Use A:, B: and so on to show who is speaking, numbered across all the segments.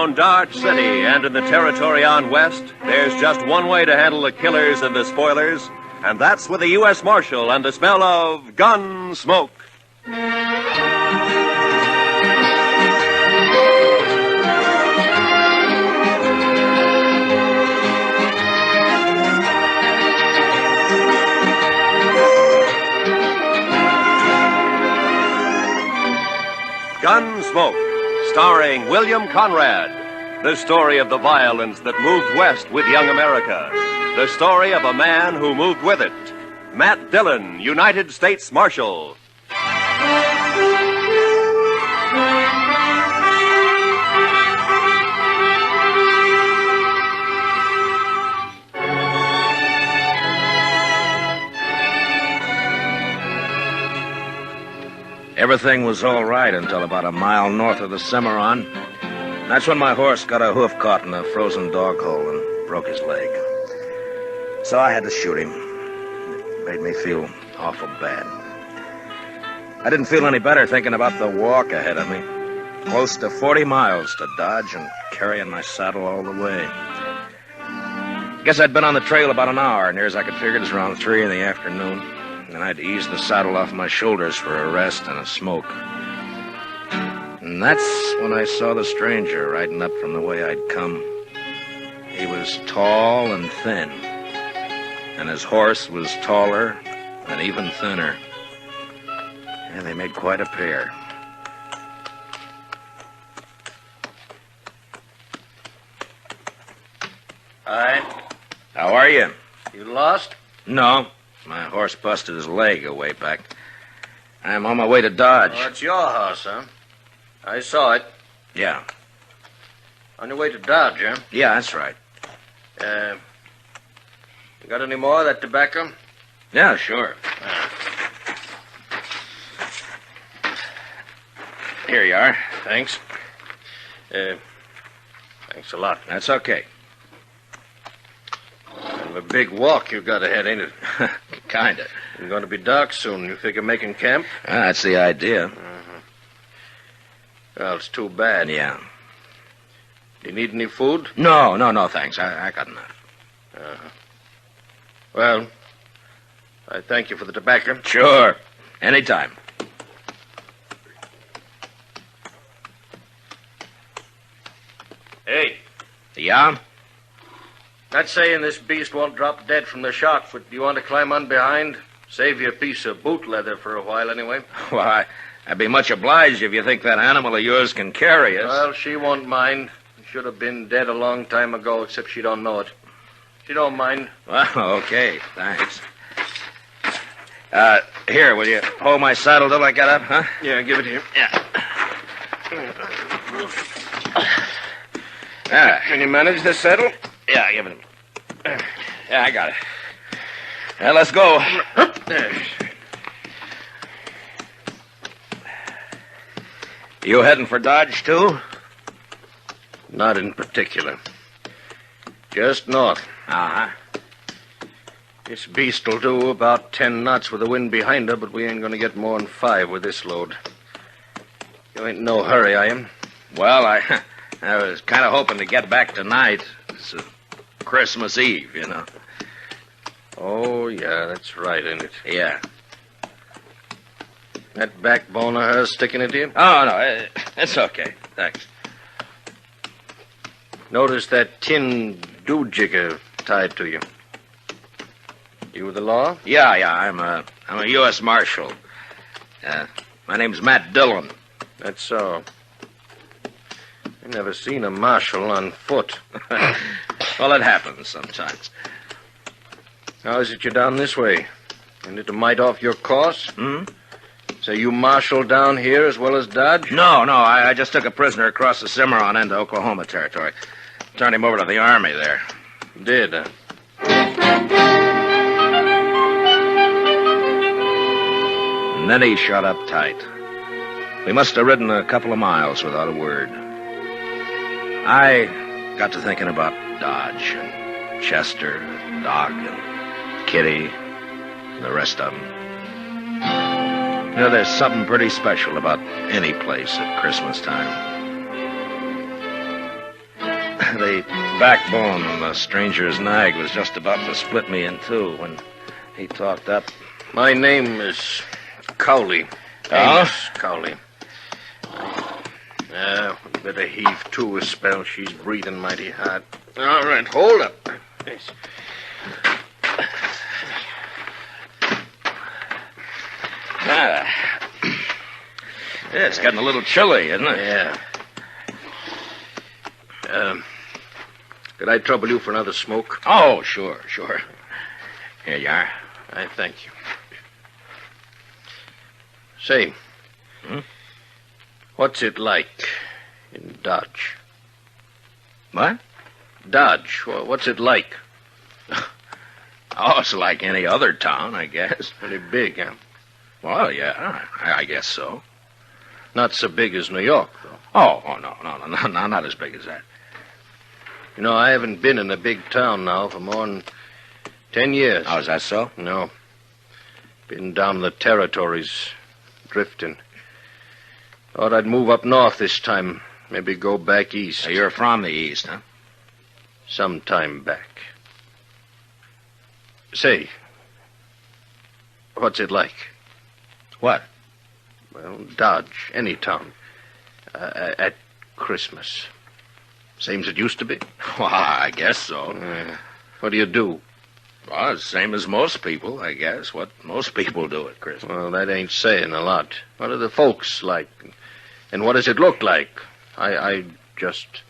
A: around Dodge City and in the territory on west, there's just one way to handle the killers and the spoilers, and that's with a U.S. Marshal and the smell of Gunsmoke. Gunsmoke, starring William Conrad. The story of the violence that moved west with young America. The story of a man who moved with it. Matt Dillon, United States Marshal.
B: Everything was all right until about a mile north of the Cimarron. That's when my horse got a hoof caught in a frozen dog hole and broke his leg. So I had to shoot him. It made me feel awful bad. I didn't feel any better thinking about the walk ahead of me. Close to 40 miles to Dodge and carrying my saddle all the way. Guess I'd been on the trail about an hour, near as I could figure it was around 3 in the afternoon. And I'd ease the saddle off my shoulders for a rest and a smoke. And that's when I saw the stranger riding up from the way I'd come. He was tall and thin, and his horse was taller and even thinner. And they made quite a pair.
C: Hi.
B: How are you?
C: You lost?
B: No. My horse busted his leg a way back. I'm on my way to Dodge.
C: Oh, it's your house, huh? I saw it.
B: Yeah.
C: On your way to Dodge, huh?
B: Yeah, that's right.
C: You got any more of that tobacco?
B: Yeah, sure. Here you are.
C: Thanks. Thanks a lot.
B: That's okay.
C: Kind of a big walk you've got ahead, ain't it?
B: Kinda.
C: It's going to be dark soon. You figure making camp?
B: That's the idea.
C: Uh-huh. Well, it's too bad.
B: Yeah.
C: Do you need any food?
B: No, thanks. I got enough.
C: Uh-huh. Well, I thank you for the tobacco.
B: Sure. Anytime.
C: Hey.
B: Yeah?
C: Not saying this beast won't drop dead from the shock, but do you want to climb on behind? Save you a piece of boot leather for a while, anyway.
B: Well, I'd be much obliged if you think that animal of yours can carry us.
C: Well, she won't mind. Should have been dead a long time ago, except she don't know it. She don't mind.
B: Well, okay. Thanks. Here, will you hold my saddle till I get up, huh?
C: Yeah, give it here.
B: Yeah.
C: Can you manage this saddle?
B: Yeah, give it to me. Yeah, I got it. Well, let's go. You heading for Dodge, too?
C: Not in particular. Just north.
B: Uh-huh.
C: This beast'll do about 10 knots with the wind behind her, but we ain't gonna get more than 5 with this load. You ain't in no hurry, are you?
B: Well, I was kind of hoping to get back tonight. It's Christmas Eve, you know.
C: Oh, yeah, that's right, ain't it?
B: Yeah.
C: That backbone of hers sticking into you?
B: Oh, no, it's okay. Thanks.
C: Notice that tin do-jigger tied to you. You with the law?
B: Yeah, I'm a U.S. Marshal. My name's Matt Dillon.
C: That's so. I never seen a marshal on foot.
B: Well, it happens sometimes.
C: How is it you're down this way? Ain't it a mite off your course? So you marshal down here as well as Dodge?
B: No, I just took a prisoner across the Cimarron into Oklahoma territory. Turned him over to the Army there.
C: Did, huh?
B: And then he shut up tight. We must have ridden a couple of miles without a word. I got to thinking about Dodge and Chester, and Doc, and Kitty, and the rest of them. You know, there's something pretty special about any place at Christmas time. The backbone on the stranger's nag was just about to split me in two when he talked up.
C: My name is Cowley.
B: Oh?
C: Amos Cowley. We better heave to a spell. She's breathing mighty hard. All right, hold up. Yes.
B: Ah. Yeah, it's getting a little chilly, isn't it?
C: Yeah. Could I trouble you for another smoke?
B: Oh, sure. Here you are.
C: I thank you. Say, what's it like in Dodge?
B: What?
C: Dodge, what's it like?
B: Oh, it's like any other town, I guess.
C: Pretty big, huh?
B: Well, yeah, I guess so.
C: Not so big as New York, though.
B: Oh, no, not as big as that.
C: You know, I haven't been in a big town now for more than 10 years.
B: Oh, is that so?
C: No. Been down the territories, drifting. Thought I'd move up north this time. Maybe go back east.
B: So you're from the east, huh?
C: Some time back. Say, what's it like?
B: What?
C: Well, Dodge, any town. At Christmas. Same as it used to be?
B: Well, I guess so.
C: What do you do?
B: Well, it's the same as most people, I guess. What most people do at Christmas.
C: Well, that ain't saying a lot. What are the folks like? And what does it look like? I just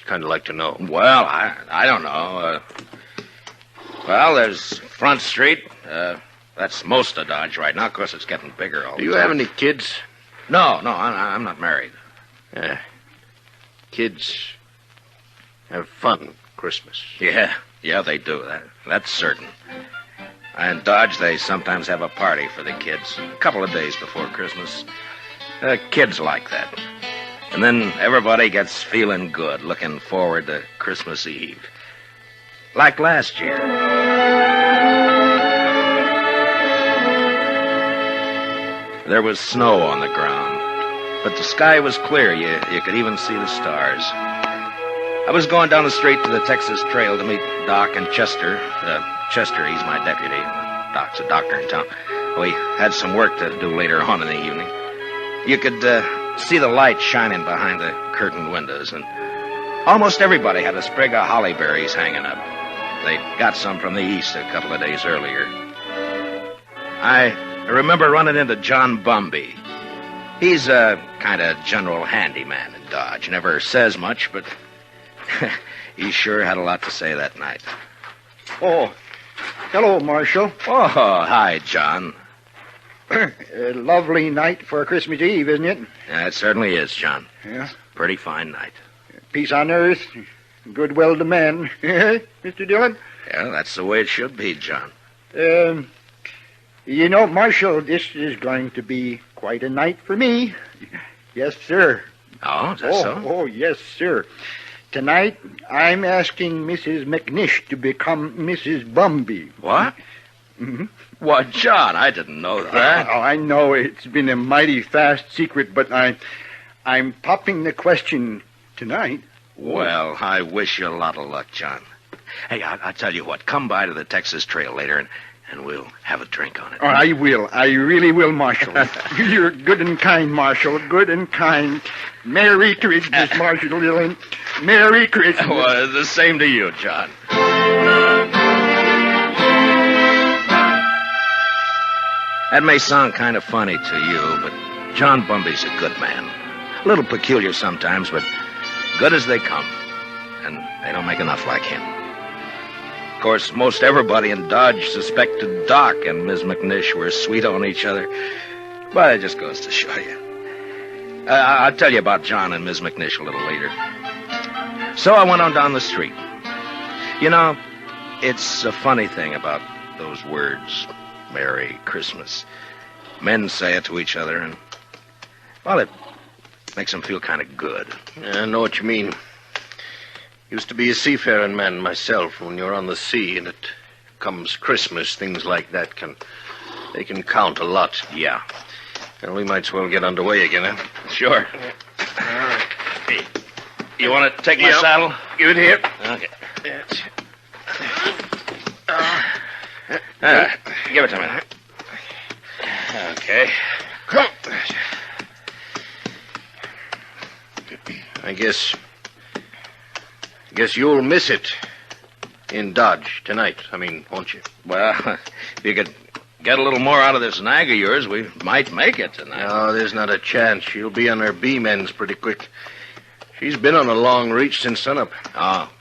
C: kind of like to know.
B: Well, I don't know. Well, there's Front Street. That's most of Dodge right now. Of course, it's getting bigger all the time.
C: Do you have any kids?
B: No, I'm not married.
C: Kids have fun Christmas.
B: Yeah, they do. That's certain. In Dodge, they sometimes have a party for the kids. A couple of days before Christmas. Kids like that. And then everybody gets feeling good, looking forward to Christmas Eve. Like last year. There was snow on the ground, but the sky was clear. You could even see the stars. I was going down the street to the Texas Trail to meet Doc and Chester. Chester, he's my deputy. Doc's a doctor in town. We had some work to do later on in the evening. You could see the light shining behind the curtained windows, and almost everybody had a sprig of holly berries hanging up. They got some from the east a couple of days earlier. I remember running into John Bumby. He's a kind of general handyman in Dodge. Never says much, but he sure had a lot to say that night.
D: Oh, hello, Marshal.
B: Oh, hi, John.
D: A lovely night for Christmas Eve, isn't it?
B: Yeah, it certainly is, John.
D: Yeah.
B: Pretty fine night.
D: Peace on earth, goodwill to men. Mr. Dillon?
B: Yeah, that's the way it should be, John.
D: You know, Marshal, this is going to be quite a night for me. Yes, sir.
B: Oh, is that so?
D: Oh, yes, sir. Tonight, I'm asking Mrs. McNish to become Mrs. Bumby.
B: What?
D: Mm-hmm.
B: Well, John, I didn't know that.
D: Oh, I know it's been a mighty fast secret, but I'm popping the question tonight.
B: Well, I wish you a lot of luck, John. Hey, I'll tell you what. Come by to the Texas Trail later, and we'll have a drink on it.
D: Oh, I will. I really will, Marshal. You're good and kind, Marshal. Good and kind. Merry Christmas, Marshal Dillon. Merry Christmas.
B: Well, the same to you, John. That may sound kind of funny to you, but John Bumby's a good man. A little peculiar sometimes, but good as they come. And they don't make enough like him. Of course, most everybody in Dodge suspected Doc and Ms. McNish were sweet on each other. But it just goes to show you. I'll tell you about John and Ms. McNish a little later. So I went on down the street. You know, it's a funny thing about those words, Merry Christmas. Men say it to each other, and, well, it makes them feel kind of good.
C: I know what you mean. Used to be a seafaring man myself. When you're on the sea and it comes Christmas, things like that can count a lot.
B: Yeah.
C: Well, we might as well get underway again, huh?
B: Sure.
C: All right. Hey.
B: You want to take my saddle?
C: Give it here.
B: Okay. Give it to me. Okay.
C: Come. I guess you'll miss it in Dodge tonight. Won't you?
B: Well, if you could get a little more out of this nag of yours, we might make it tonight.
C: No, there's not a chance. She'll be on her beam ends pretty quick. She's been on a long reach since sunup.
B: Oh.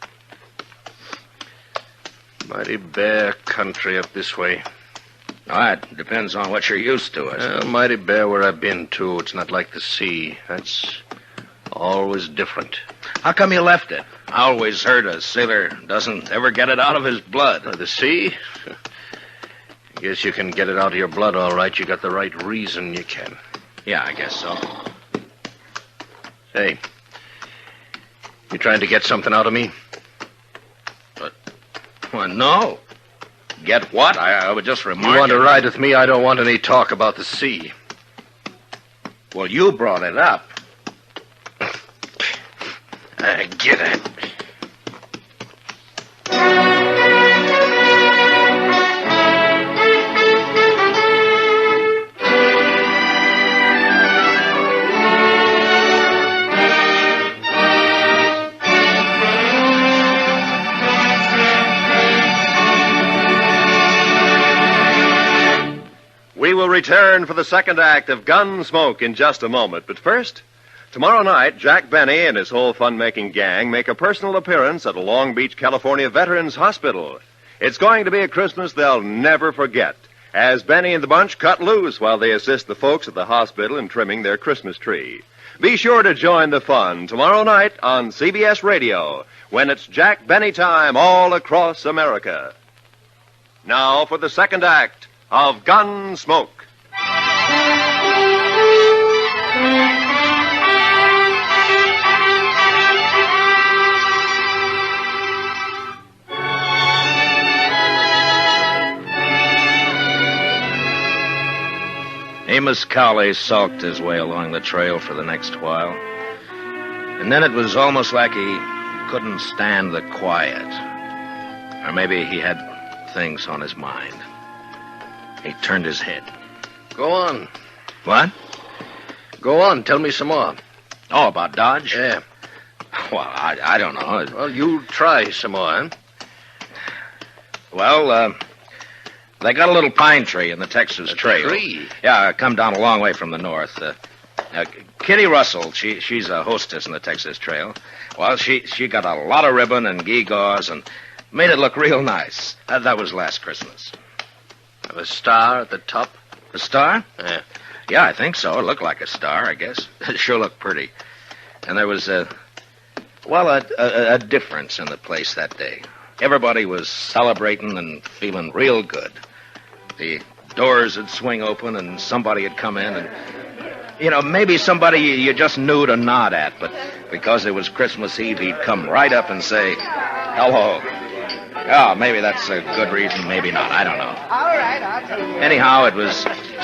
C: Mighty bare country up this way.
B: Oh, it depends on what you're used to, I suppose.
C: Well, mighty bare where I've been, too. It's not like the sea. That's always different.
B: How come you left it? I always heard a sailor doesn't ever get it out of his blood.
C: The sea? Guess you can get it out of your blood, all right. You got the right reason you can.
B: Yeah, I guess so.
C: Hey, you trying to get something out of me?
B: Well, no. Get what? I would just remark.
C: You want to ride with me? I don't want any talk about the sea.
B: Well, you brought it up.
C: Get it.
A: We will return for the second act of Gunsmoke in just a moment. But first, tomorrow night, Jack Benny and his whole fun-making gang make a personal appearance at a Long Beach, California Veterans Hospital. It's going to be a Christmas they'll never forget, as Benny and the bunch cut loose while they assist the folks at the hospital in trimming their Christmas tree. Be sure to join the fun tomorrow night on CBS Radio, when it's Jack Benny time all across America. Now for the second act of Gunsmoke.
B: Amos Cowley sulked his way along the trail for the next while. And then it was almost like he couldn't stand the quiet. Or maybe he had things on his mind. He turned his head.
C: Go on.
B: What?
C: Go on. Tell me some more.
B: Oh, about Dodge?
C: Yeah.
B: Well, I don't know.
C: Well, you try some more, huh?
B: Well, they got a little pine tree in the Texas Trail.
C: Tree?
B: Yeah, come down a long way from the north. Kitty Russell, she's a hostess in the Texas Trail. Well, she got a lot of ribbon and gewgaws and made it look real nice. That was last Christmas.
C: A star at the top?
B: A star?
C: Yeah.
B: Yeah, I think so. It looked like a star, I guess. It sure looked pretty. And there was a difference in the place that day. Everybody was celebrating and feeling real good. The doors would swing open and somebody had come in and, maybe somebody you just knew to nod at, but because it was Christmas Eve, he'd come right up and say, hello. Oh, maybe that's a good reason, maybe not. I don't know.
E: All right, I'll tell you.
B: Anyhow, it was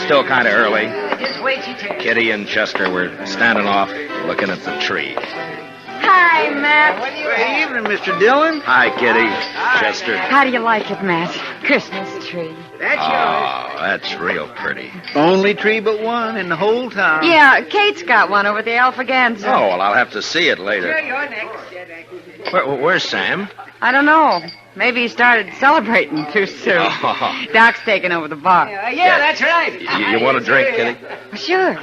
B: still kind of early.
E: Just wait your turn.
B: Kitty and Chester were standing off looking at the tree.
F: Hi, Matt.
D: Good evening, Mr. Dillon.
B: Hi, Kitty. Chester.
F: How do you like it, Matt? Christmas tree.
E: That's
B: Oh, that's real pretty.
D: Only tree but one in the whole town.
F: Yeah, Kate's got one over the Alphaganza.
B: Oh, well, I'll have to see it later.
E: yours. You're next.
B: Where's Sam?
F: I don't know. Maybe he started celebrating too soon.
B: Oh.
F: Doc's taking over the bar.
E: Yeah, that's right.
B: You want a drink, Kitty?
F: Sure.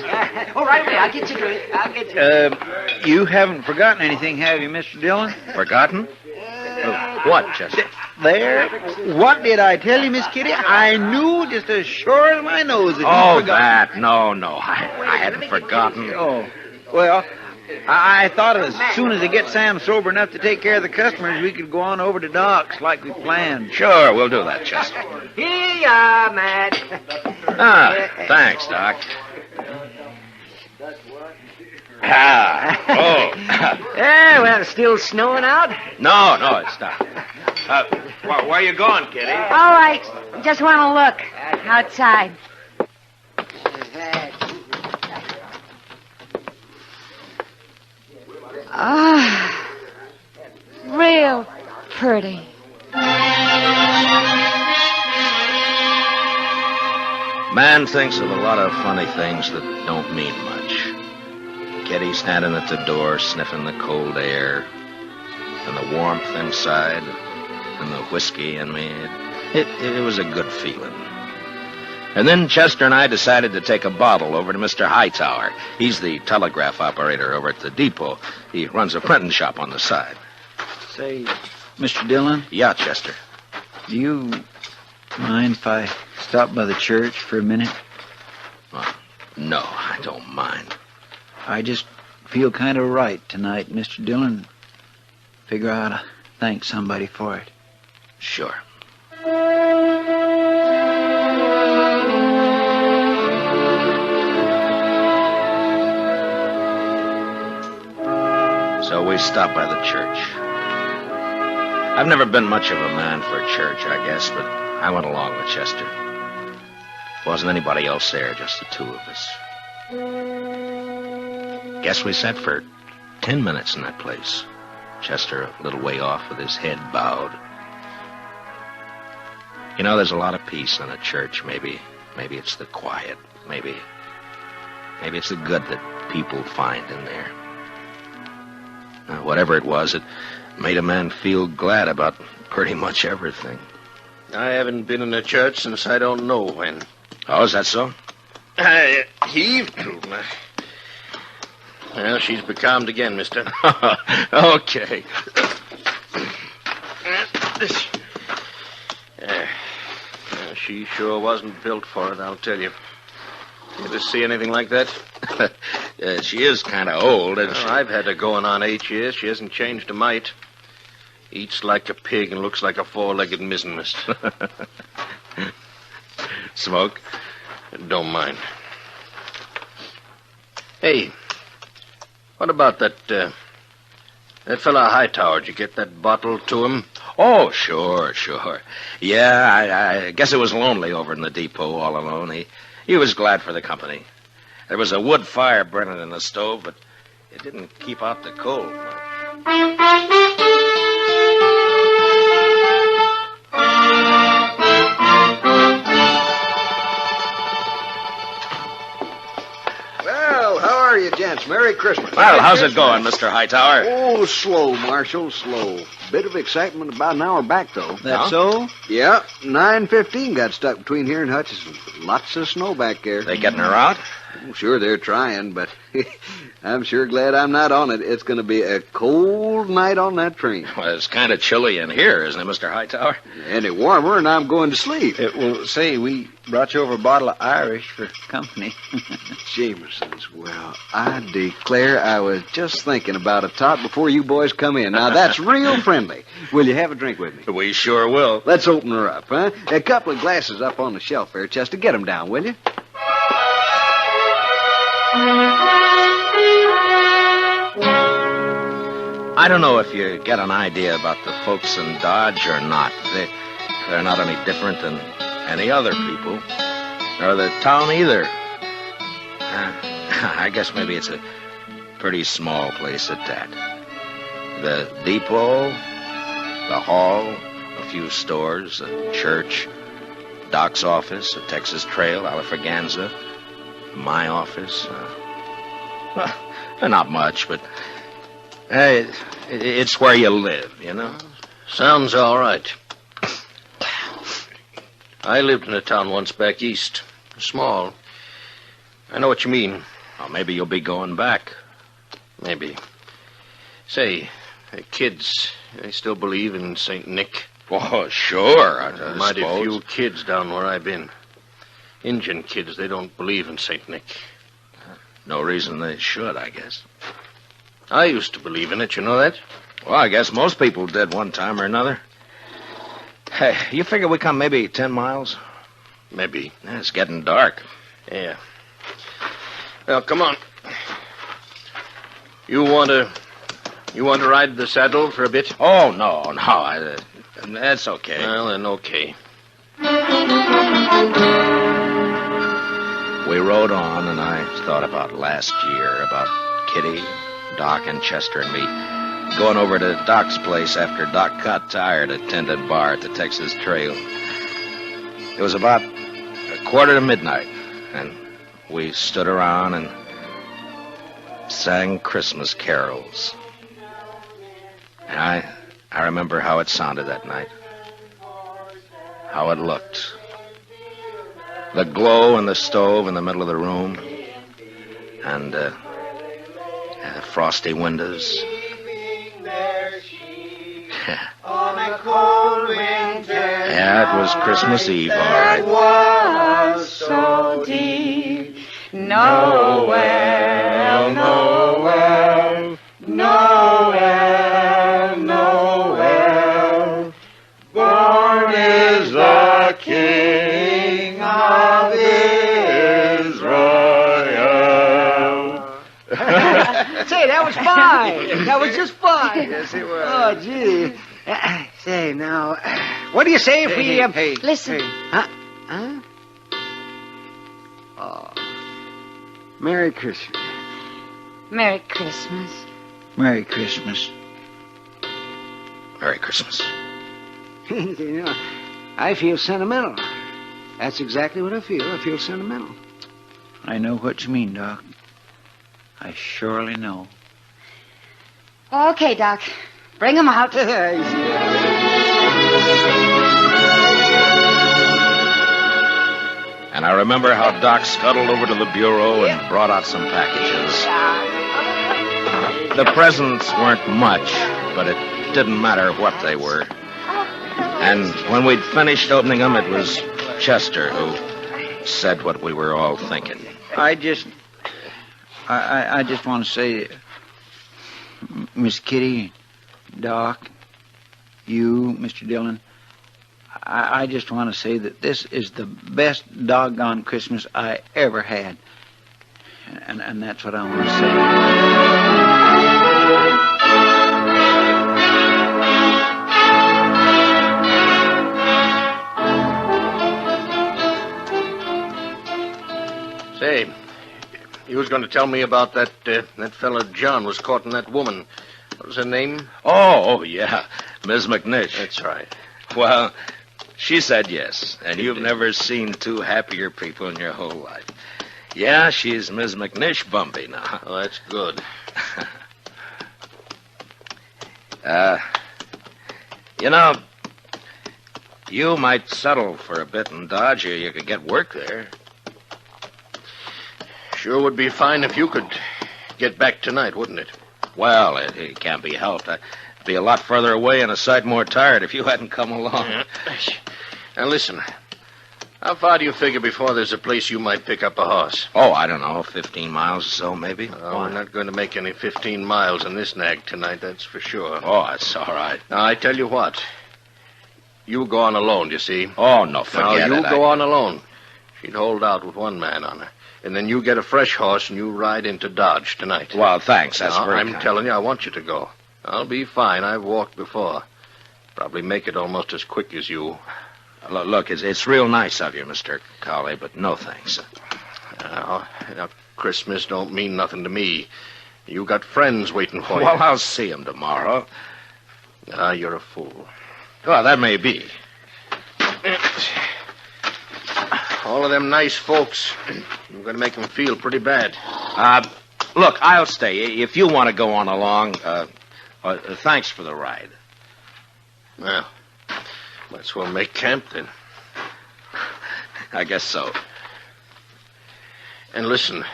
E: Oh, right away. I'll get you a drink. I'll get you.
D: You haven't forgotten anything, have you, Mr. Dillon?
B: Forgotten? What, Chester?
D: There. What did I tell you, Miss Kitty? I knew just as sure as my nose that
B: Oh,
D: you forgot.
B: that. No. I hadn't forgotten.
D: Oh, well, I thought as soon as they get Sam sober enough to take care of the customers, we could go on over to Doc's like we planned.
B: Sure, we'll do that, Chester.
E: Here you are, Matt.
B: Thanks, Doc. Oh.
E: Yeah, well, it's still snowing out.
B: No, it's not. Where are you going, Kitty?
F: All right. Just want to look outside. Ah, real pretty.
B: Man thinks of a lot of funny things that don't mean much. Kitty standing at the door, sniffing the cold air, and the warmth inside, and the whiskey in me. It was a good feeling. And then Chester and I decided to take a bottle over to Mr. Hightower. He's the telegraph operator over at the depot. He runs a printing shop on the side.
G: Say, Mr. Dillon?
B: Yeah, Chester.
G: Do you mind if I stop by the church for a minute?
B: Well, no, I don't mind.
G: I just feel kind of right tonight, Mr. Dillon. Figure out to thank somebody for it.
B: Sure. So we stopped by the church. I've never been much of a man for church, I guess, but I went along with Chester. Wasn't anybody else there, just the two of us. Guess we sat for 10 minutes in that place. Chester a little way off with his head bowed. You know, there's a lot of peace in a church. Maybe it's the quiet. Maybe it's the good that people find in there. Whatever it was, it made a man feel glad about pretty much everything.
C: I haven't been in a church since I don't know when.
B: Oh, is that so?
C: Heave to. Well, she's becalmed again, mister.
B: Okay.
C: She sure wasn't built for it, I'll tell you. You ever see anything like that?
B: She is kind of old, isn't she?
C: I've had her going on 8 years. She hasn't changed a mite. Eats like a pig and looks like a four-legged mizzenmast.
B: Smoke?
C: Don't mind. Hey, what about that fella Hightower? Did you get that bottle to him?
B: Oh, sure. Yeah, I guess it was lonely over in the depot all alone. He was glad for the company. There was a wood fire burning in the stove, but it didn't keep out the cold much.
H: Well, how are you, gents? Merry Christmas.
B: Well, how's it going, Mr. Hightower?
H: Oh, slow, Marshal, slow. Bit of excitement about an hour back, though.
G: That so?
H: Yeah, 9:15 got stuck between here and Hutchison. Lots of snow back there.
B: They getting her out?
H: Oh, sure, they're trying, but I'm sure glad I'm not on it. It's going to be a cold night on that train.
B: Well, it's kind of chilly in here, isn't it, Mr. Hightower?
H: Any warmer, and I'm going to sleep.
G: Well, say, we brought you over a bottle of Irish for company.
H: Jameson's. Well, I declare I was just thinking about a tot before you boys come in. Now, that's real friendly. Will you have a drink with me?
B: We sure will.
H: Let's open her up, huh? A couple of glasses up on the shelf there, Chester. Get them down, will you?
B: I don't know if you get an idea about the folks in Dodge or not. They're not any different than any other people, or the town either. I guess maybe it's a pretty small place at that. The depot, the hall, a few stores, a church, Doc's office, a Texas Trail, Alafraganza, my office. Not much, but it's where you live, you know?
C: Sounds all right. I lived in a town once back east. Small. I know what you mean.
B: Well, maybe you'll be going back.
C: Maybe. Say, the kids, they still believe in St. Nick?
B: Oh, sure, I
C: Mighty
B: suppose.
C: few kids down where I've been. Indian kids, they don't believe in St. Nick.
B: No reason they should, I guess.
C: I used to believe in it, you know that?
B: Well, I guess most people did one time or another. Hey, you figure we come maybe 10 miles?
C: Maybe.
B: Yeah, it's getting dark.
C: Yeah. Well, come on. You want to ride the saddle for a bit?
B: Oh, no. That's okay.
C: Well, then, okay.
B: We rode on, and I thought about last year, about Kitty, Doc, and Chester and me. going over to Doc's place after Doc got tired at Tended Bar at the Texas Trail. It was about 1:45, and we stood around and sang Christmas carols. And I remember how it sounded that night, how it looked. The glow in the stove in the middle of the room, and the frosty windows. Yeah, it was Christmas Eve, all right.
F: Was so deep, Noel, Noel, Noel, Noel, born is the King of Israel.
E: Say, that was fine. That was just fine.
H: Yes, it was.
E: Oh, gee. Say, now, what do you say if we...
F: Listen.
E: Huh? Oh. Merry Christmas.
F: Merry Christmas.
G: Merry Christmas.
B: Merry Christmas.
E: You know, I feel sentimental. That's exactly what I feel. I feel sentimental.
G: I know what you mean, Doc. I surely know.
F: Okay, Doc. Bring him out.
B: And I remember how Doc scuttled over to the bureau and brought out some packages. The presents weren't much, but it didn't matter what they were. And when we'd finished opening them, it was Chester who said what we were all thinking.
G: I just want to say, Miss Kitty, Doc, you, Mr. Dillon, I just want to say that this is the best doggone Christmas I ever had. And that's what I want to say.
C: Say, you was going to tell me about that fella John was courting that woman. What was her name?
B: Oh, yeah, Miss McNish.
C: That's right.
B: Well, she said yes, and you've never seen two happier people in your whole life. Yeah, she's Miss McNish Bumpy now.
C: Oh, that's good.
B: You know, you might settle for a bit in Dodge, or you could get work there.
C: Sure would be fine if you could get back tonight, wouldn't it?
B: Well, it can't be helped. I'd be a lot further away and a sight more tired if you hadn't come along.
C: Yeah. Now, listen. How far do you figure before there's a place you might pick up a horse?
B: Oh, I don't know, 15 miles or so, maybe.
C: We're not going to make any 15 miles in this nag tonight, that's for sure.
B: Oh, that's all right.
C: Now, I tell you what. You go on alone, you see.
B: Oh, no, forget
C: now,
B: it.
C: you go on alone. She'd hold out with one man on her. And then you get a fresh horse and you ride into Dodge tonight.
B: Well, thanks. That's
C: now,
B: very
C: I'm
B: kind.
C: telling you, I want you to go. I'll be fine. I've walked before. Probably make it almost as quick as you.
B: Look, it's real nice of you, Mr. Colley, but no thanks.
C: Now, Christmas don't mean nothing to me. You got friends waiting for you.
B: Well, I'll see him tomorrow.
C: You're a fool.
B: Well, that may be.
C: All of them nice folks. You're going to make them feel pretty bad.
B: Look, I'll stay. If you want to go on along, thanks for the ride.
C: Well, might as well make camp then.
B: I guess so.
C: And listen,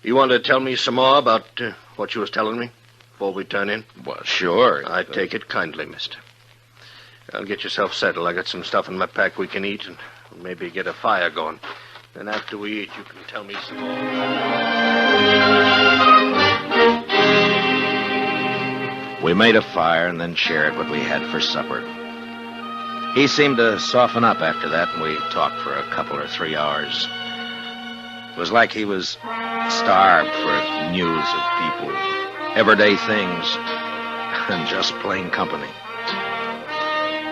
C: you want to tell me some more about what you was telling me before we turn in?
B: Well, sure.
C: I take it kindly, mister. I'll get yourself settled. I got some stuff in my pack we can eat and maybe get a fire going. Then after we eat, you can tell me some more.
B: We made a fire and then shared what we had for supper. He seemed to soften up after that, and we talked for a couple or 3 hours. It was like he was starved for news of people, everyday things, and just plain company.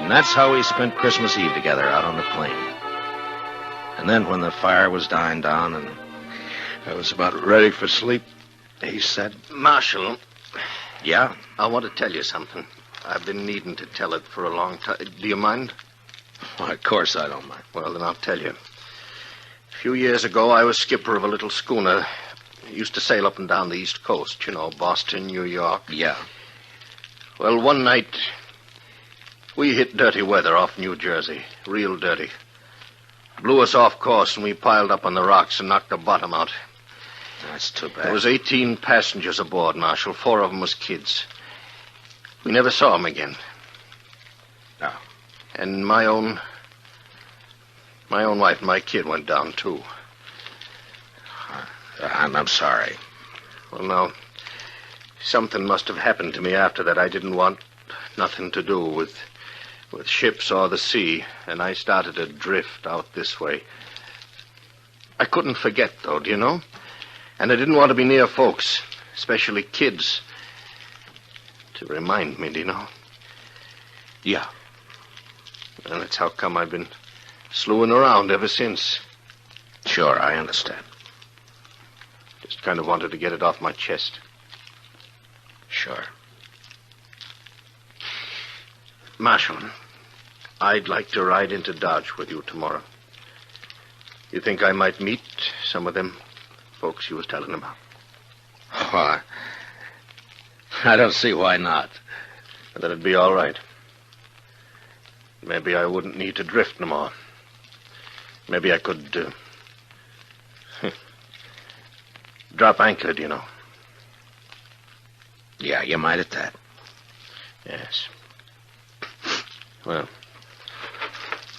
B: And that's how we spent Christmas Eve together out on the plain. And then when the fire was dying down and I was about ready for sleep, he said,
C: Marshal,
B: Yeah?
C: I want to tell you something. I've been needing to tell it for a long time. Do you mind?
B: Why, of course I don't mind.
C: Well, then I'll tell you. A few years ago, I was skipper of a little schooner. Used to sail up and down the East Coast, Boston, New York.
B: Yeah.
C: Well, one night, we hit dirty weather off New Jersey. Real dirty. Blew us off course, and we piled up on the rocks and knocked the bottom out.
B: That's too bad.
C: There was 18 passengers aboard, Marshal. 4 of them was kids. We never saw them again.
B: No.
C: And my own wife and my kid went down, too.
B: I'm sorry.
C: Well, now, something must have happened to me after that. I didn't want nothing to do with ships or the sea, and I started to drift out this way. I couldn't forget, though, do you know? And I didn't want to be near folks, especially kids, to remind me, do you know?
B: Yeah.
C: And that's how come I've been slewing around ever since.
B: Sure, I understand.
C: Just kind of wanted to get it off my chest.
B: Sure.
C: Marshal, I'd like to ride into Dodge with you tomorrow. You think I might meet some of them folks you was telling about?
B: Why? I don't see why not.
C: That'd be all right. Maybe I wouldn't need to drift no more. Maybe I could, drop anchor, do you know?
B: Yeah, you might at that.
C: Yes. Well,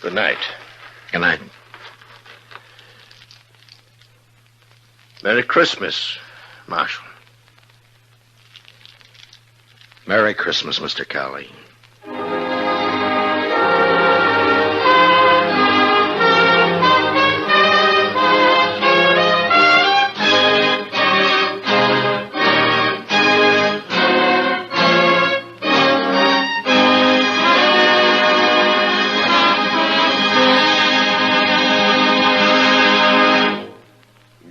C: good night.
B: Good night.
C: Merry Christmas, Marshal.
B: Merry Christmas, Mr. Cowley.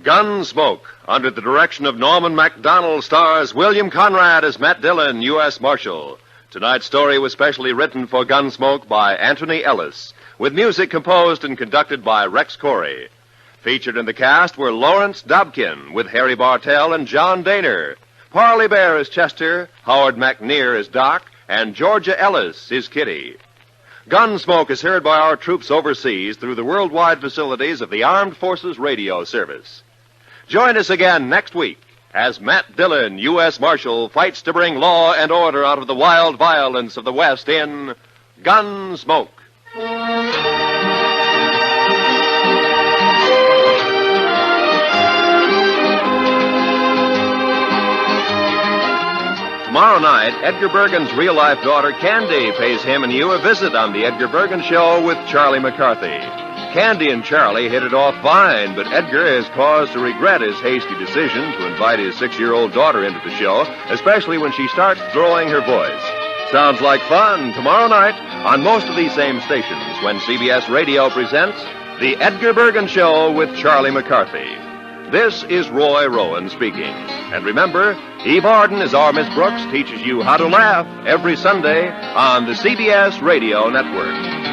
A: Gunsmoke, under the direction of Norman MacDonald, stars William Conrad as Matt Dillon, U.S. Marshal. Tonight's story was specially written for Gunsmoke by Anthony Ellis, with music composed and conducted by Rex Corey. Featured in the cast were Lawrence Dobkin, with Harry Bartell and John Daner. Parley Bear as Chester, Howard McNear as Doc, and Georgia Ellis is Kitty. Gunsmoke is heard by our troops overseas through the worldwide facilities of the Armed Forces Radio Service. Join us again next week as Matt Dillon, U.S. Marshal, fights to bring law and order out of the wild violence of the West in Gunsmoke. Tomorrow night, Edgar Bergen's real-life daughter, Candy, pays him and you a visit on The Edgar Bergen Show with Charlie McCarthy. Candy and Charlie hit it off fine, but Edgar has cause to regret his hasty decision to invite his 6-year-old daughter into the show, especially when she starts throwing her voice. Sounds like fun tomorrow night on most of these same stations when CBS Radio presents The Edgar Bergen Show with Charlie McCarthy. This is Roy Rowan speaking. And remember, Eve Arden, as our Miss Brooks, teaches you how to laugh every Sunday on the CBS Radio Network.